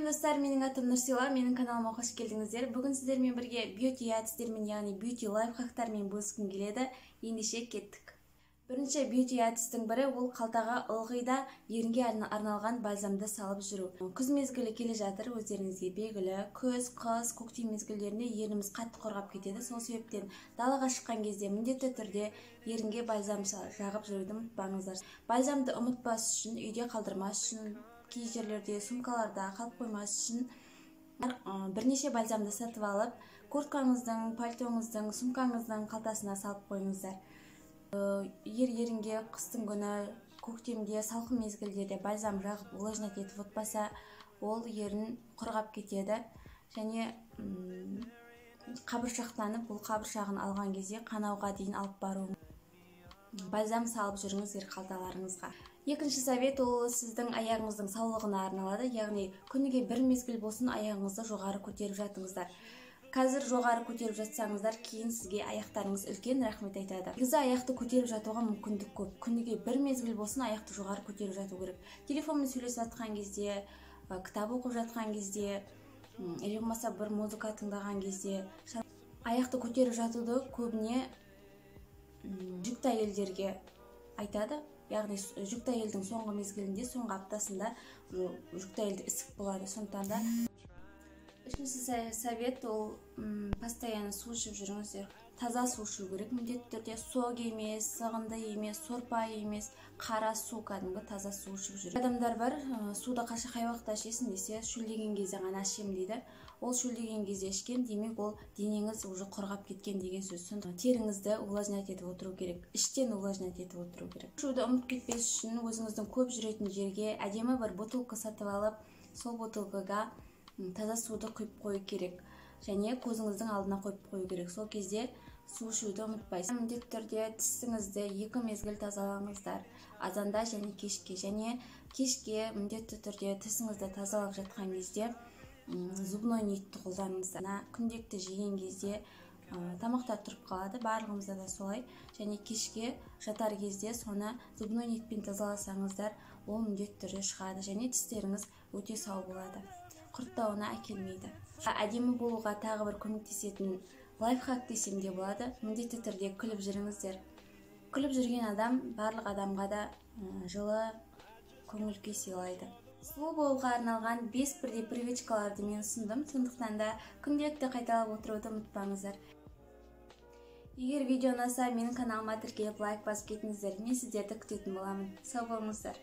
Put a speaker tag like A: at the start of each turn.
A: достар, менің атым Нұрсила, менің каналыма қош келдіңіздер. Бүгін сіздермен бірге бьюти әдістермен, яғни бьюти лайфхактармен бөліскім келеді. Ендеше кеттік. Бірінші бьюти әдістің бірі ол қалтаға ылғи да ерінге арналған бальзамды салып жүру. Күз мезгілі келе жатыр, өздеріңізге белгілі. Күз, қыс, көктем мезгілдерінде ерніміз қатты құрғап кетеді. Сол себептен далаға шыққан кезде міндетті түрде ерінге бальзам жағып жүруді ұмытпаңыздар. Бальзамды ұмытпас үшін, үйде қалдырмас үшін, кей жерлерде сумкаларда қалып қоймас үшін бірнеше бальзамды сатып алып, курткаңыздың, пальтоңыздың, сумкаңыздың қалтасына салып қойыңыздар. Ерінге қыстың күні, көктемде, салқын мезгілдерде бальзам жағып увлажнять етіп отпаса, ол ерін құрғап кетеді және қабыршақтанып, бұл қабыршағын алған кезде қанауға дейін алып бару. Бальзам салып жүріңіздер қалталарыңызға. Екінші совет ол сіздің аяғыңыздың саулығына арналады, яғни күніге бір мезгіл болсын аяғыңызды жоғары көтеріп жатыңыздар. Қазір жоғары көтеріп жатсаңыздар, кейін сізге аяқтарыңыз үлкен рахмет айтады. Негізі аяқты көтеріп жатуға мүмкіндік көп. Күніге бір мезгіл болсын аяқты жоғары көтеріп жату керек. Телефонмен сөйлесіп жатқан кезде, кітап оқып жатқан кезде, или болмаса бір музыка тыңдаған кезде аяқты көтеріп жатуды көбіне жүкті әйелдерге айтады. Яғни жүкті әйелдің соңғы мезгілінде, соңғы аптасында жүкті әйелде ісік болады. Сондықтан да үшінші совет ол постоянно су ішіп жүріңіздер. Таза су ішу керек, міндетті түрде сог емес, сығынды емес, сорпа емес, қара су, кәдімгі таза су ішіп жүру. Адамдар бар, суды қай уақытта ішесің десе, шөлдеген кезде ғана ішем дейді. Ол шөлдеген кезде ішкен, демек ол денеңіз уже құрғап кеткен деген сөз. Теріңізді увлажнять етіп отыру керек, іштен увлажнять етіп отыру керек. Ішуді ұмытып кетпес үшін өзіңіздің көп жүретін жерге әдемі бір бутылка сатып алып, сол бутылкаға таза суды құйып қою керек және көзіңіздің алдына қойып қою керек. Сол кезде су ішуді ұмытпайсыз. Міндетті түрде тісіңізді 2 мезгіл тазалаңыздар, азанда және кешке. Және кешке міндетті түрде тісіңізді тазалап жатқан кезде зубной нитті қолданыңыздар. Күндекті жеген кезде тамақтар тұрып қалады, барлығымызда да солай. Және кешке жатар кезде соны зубной нитпен тазаласаңыздар, ол міндетті түрде шығады және тістеріңіз өте сау болады. Құрттауына әкелмейді. Әдемі болуға тағы бір көмектесетін лайфхак десем де болады. Міндетті түрде күліп жүріңіздер. Күліп жүрген адам барлық адамға да жылы көңіл күй сыйлайды. Сұлу болуға арналған 5 бірдей привычкаларды мен ұсындым. Сондықтан да күнделікті қайталап отыруды ұмытпаңыздар. Егер видео ұнаса, менің каналыма тіркеліп лайк басып кетіңіздер. Мен сіздерді күтетін боламын. Сау болыңыздар.